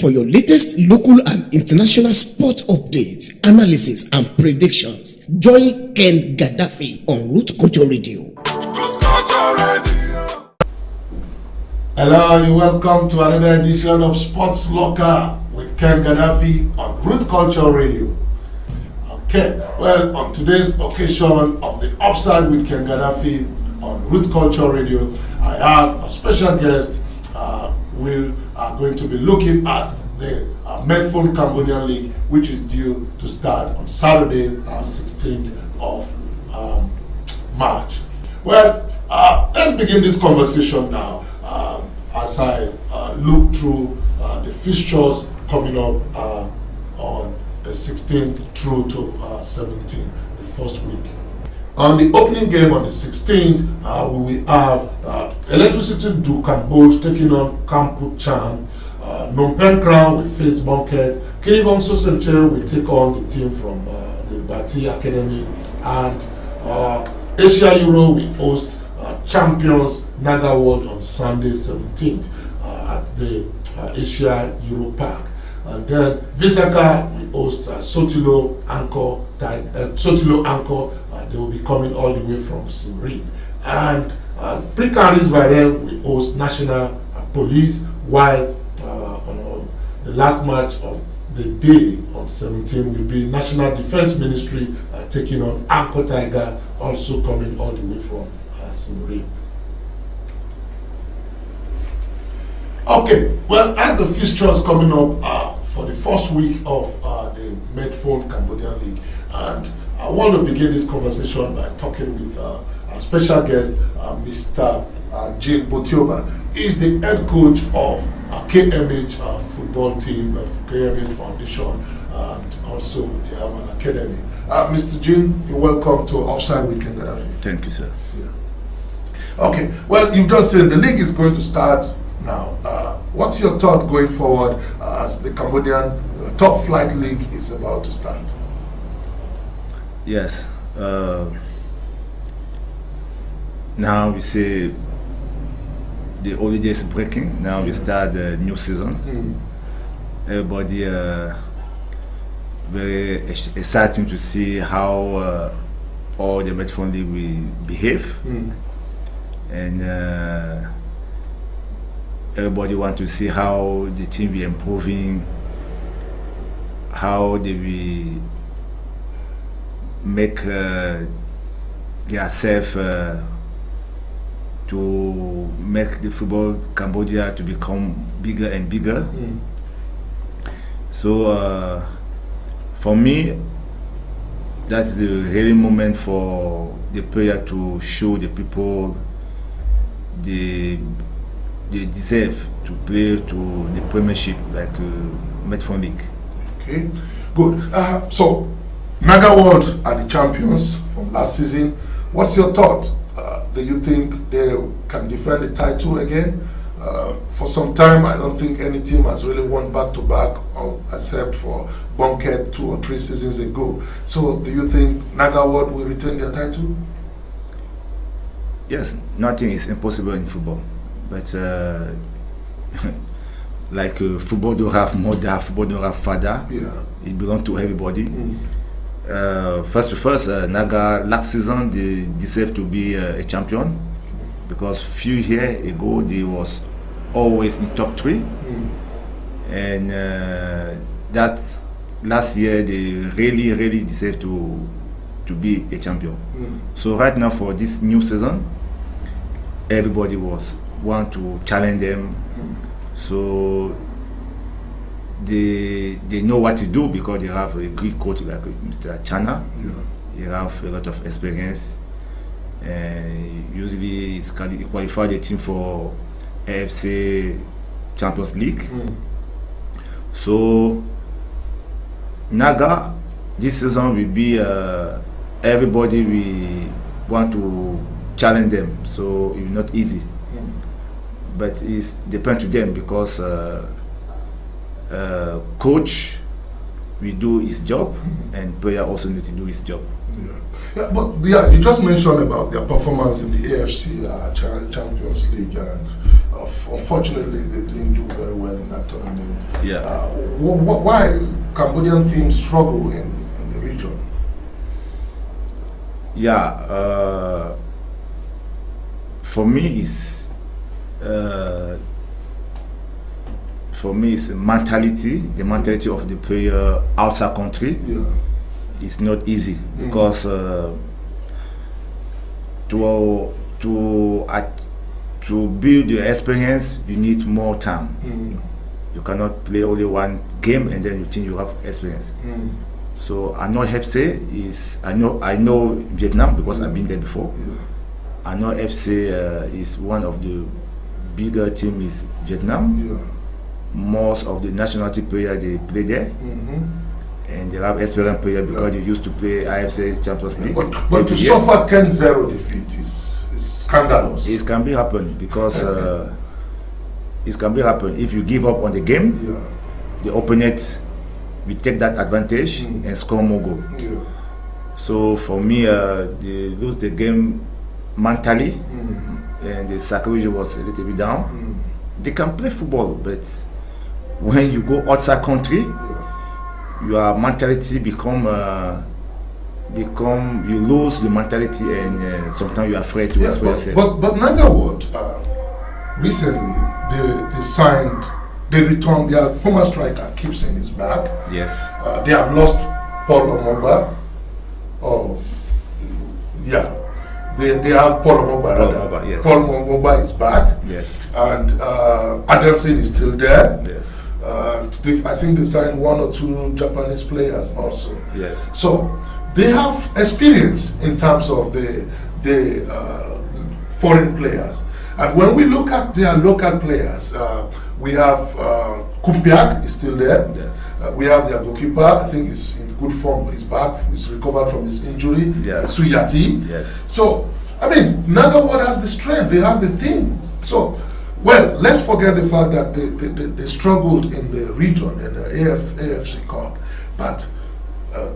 For your latest local and international sport updates, analysis, and predictions, join Ken Gaddafi on Root Culture Radio. Hello and welcome to another edition of Sports Locker with Ken Gaddafi on Root Culture Radio. Okay, well, on today's occasion of the Offside with Ken Gaddafi on Root Culture Radio, I have a special guest. We are going to be looking at the Medphone Cambodian League, which is due to start on Saturday, 16th of March. Well, let's begin this conversation now as I look through the fixtures coming up on the 16th through to 17th, the first week. On the opening game on the 16th, we will have Electricity du Cambodge taking on Kampu Cham. Phnom Penh Crown will face Bonket. Kirivong Sosenche will take on the team from the Bati Academy. And Asia Euro will host champions Nagaworld on Sunday 17th at the Asia Euro Park. And then Visaka will host Sotilo Anchor. They will be coming all the way from Siem Reap. And Prikaris Varel will host National Police, while on the last match of the day on 17 will be National Defense Ministry taking on Anchor Tiger, also coming all the way from Siem Reap. Okay, well, as the fixtures coming up for the first week of the Medphone Cambodian League, and I want to begin this conversation by talking with a special guest, Mr. Jean Botioba. He's the head coach of KMH football team, KMH Foundation, and also they have an academy. Mr. Jean, you're welcome to Offside with Ken Gaddafi. Thank you, sir. Yeah. Okay, well, you've just said the league is going to start now. What's your thought going forward as the Cambodian top flight league is about to start? Yes. Now we say the holiday is breaking. Now we start the new season. Everybody very exciting to see how all the Medphone League will behave. And everybody want to see how the team will improving, how they will make themselves to make the football Cambodia to become bigger and bigger. So for me, that's the really moment for the player to show the people they deserve to play to the Premiership like Medphone League. Okay, good. So Nagaworld are the champions from last season. What's your thought? Do you think they can defend the title again? For some time, I don't think any team has really won back-to-back, except for Bonket 2 or 3 seasons ago. So do you think Nagaworld will retain their title? Yes, nothing is impossible in football. But like football don't have mother, football don't have father. Yeah. It belongs to everybody. First, Naga last season they deserve to be a champion because few years ago they was always in top 3, and that last year they really deserve to be a champion. So right now for this new season, everybody want to challenge them. So they know what to do because they have a great coach like Mr. Chana. He have a lot of experience. Usually he qualified the team for AFC Champions League. So Naga this season will be everybody will want to challenge them, so it will not easy. But it's depend to them because coach will do his job and player also need to do his job. But you just mentioned about their performance in the AFC Champions League, and unfortunately, they didn't do very well in that tournament. Yeah. Why Cambodian teams struggle in the region? Yeah. For me, it's mentality. The mentality of the player outside country. Yeah. It's not easy because to build your experience, you need more time. You cannot play only one game and then you think you have experience. So I know FC is I know Vietnam because I've been there before. Yeah. I know FC is one of the bigger teams in Vietnam. Yeah. Most of the nationality players they play there. And they have experienced players because they used to play IFC Champions League. But to suffer 10-0 defeat is scandalous. It can be happen because it can be happen if you give up on the game. Yeah. The opponent will take that advantage and score more goal. Yeah. So for me, they lose the game mentally, and the psychology was a little bit down. They can play football, but when you go outside country, your mentality become you lose the mentality, and sometimes you're afraid to express yourself. But Nagaworld recently they returned their former striker Gibson is back. Yes. They have lost Paul Omogba. Oh, yeah. They have Paul Omogba rather. Yes. Paul Omogba is back. Yes. And Adelson is still there. Yes. I think they signed 1 or 2 Japanese players also. Yes. So they have experience in terms of the foreign players. And when we look at their local players, we have Kumpiak is still there. Yeah. We have their goalkeeper, I think is in good form, he's back, he's recovered from his injury. Yeah. Suyati. Yes. So, I mean, Nagaworld has the strength, they have the team. So, well, let's forget the fact that they struggled in the region, in the AFC Cup. But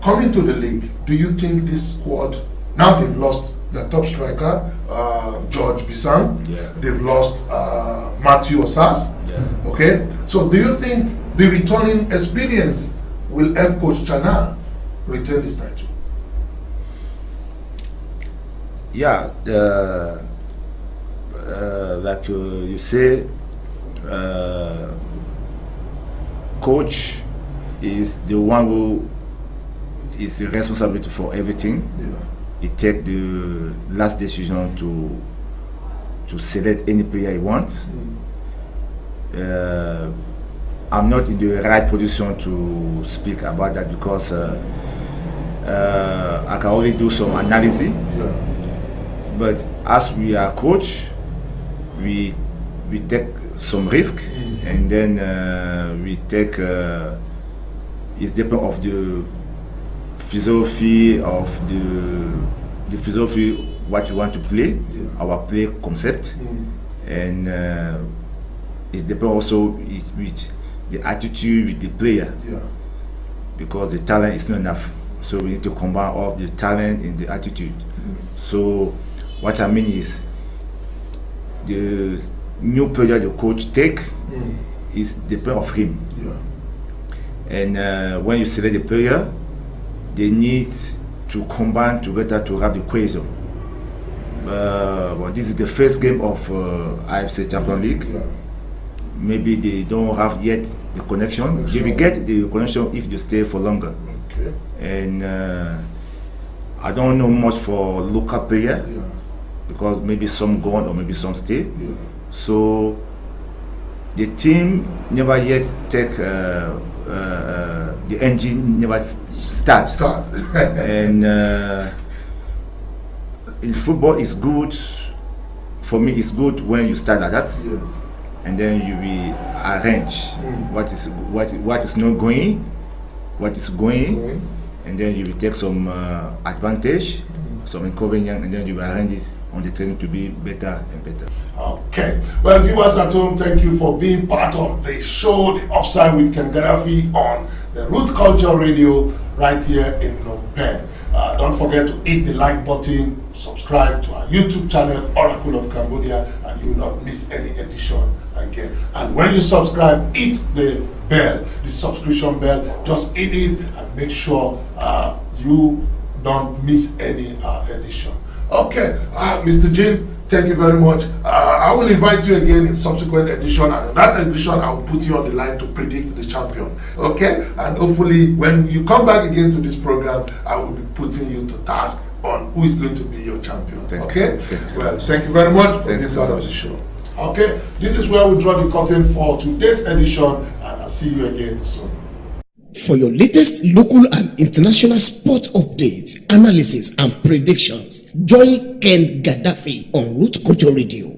coming to the league, do you think this squad, now they've lost their top striker, George Bisang, Yeah. they've lost Matthew Osas, Yeah. okay? So do you think the returning experience will help Coach Chana retain this title? Yeah, like you say, coach is the one who is responsible for everything. Yeah. He take the last decision to select any player he wants. I'm not in the right position to speak about that because I can only do some analysis. Yeah. But as we are coach, we take some risk, and then we take. It's depend of the philosophy of the philosophy what you want to play, our play concept, and it depend also with the attitude with the player, because the talent is not enough. So we need to combine all the talent and the attitude. So what I mean is the new player the coach take is depend of him. And when you select the player, they need to combine together to have the cohesion. Well, this is the first game of IFC Champions League. Maybe they don't have yet the connection. They will get the connection if they stay for longer. And I don't know much for local player because maybe some gone or maybe some stay. So the team never yet take the engine never start. And in football, it's good. For me, it's good when you start like that, and then you will arrange what is not going, what is going, and then you will take some advantage, some inconvenience, and then you will arrange this on the training to be better and better. Okay. Well, viewers at home, thank you for being part of the show, The Offside with Ken Gaddafi on the Root Culture Radio right here in Phnom Penh. Don't forget to hit the like button, subscribe to our YouTube channel, Oracle of Cambodia, and you will not miss any edition again. And when you subscribe, hit the bell, the subscription bell, just hit it and make sure you don't miss any edition. Okay, Mr. Jin, thank you very much. I will invite you again in subsequent edition, and in that edition I will put you on the line to predict the champion. Okay, and hopefully when you come back again to this program, I will be putting you to task on who is going to be your champion. Thank You very much for being part of the show. Okay, this is where we draw the curtain for today's edition, and I'll see you again soon. For your latest local and international sport updates, analysis, and predictions, join Ken Gaddafi on Root Culture Radio.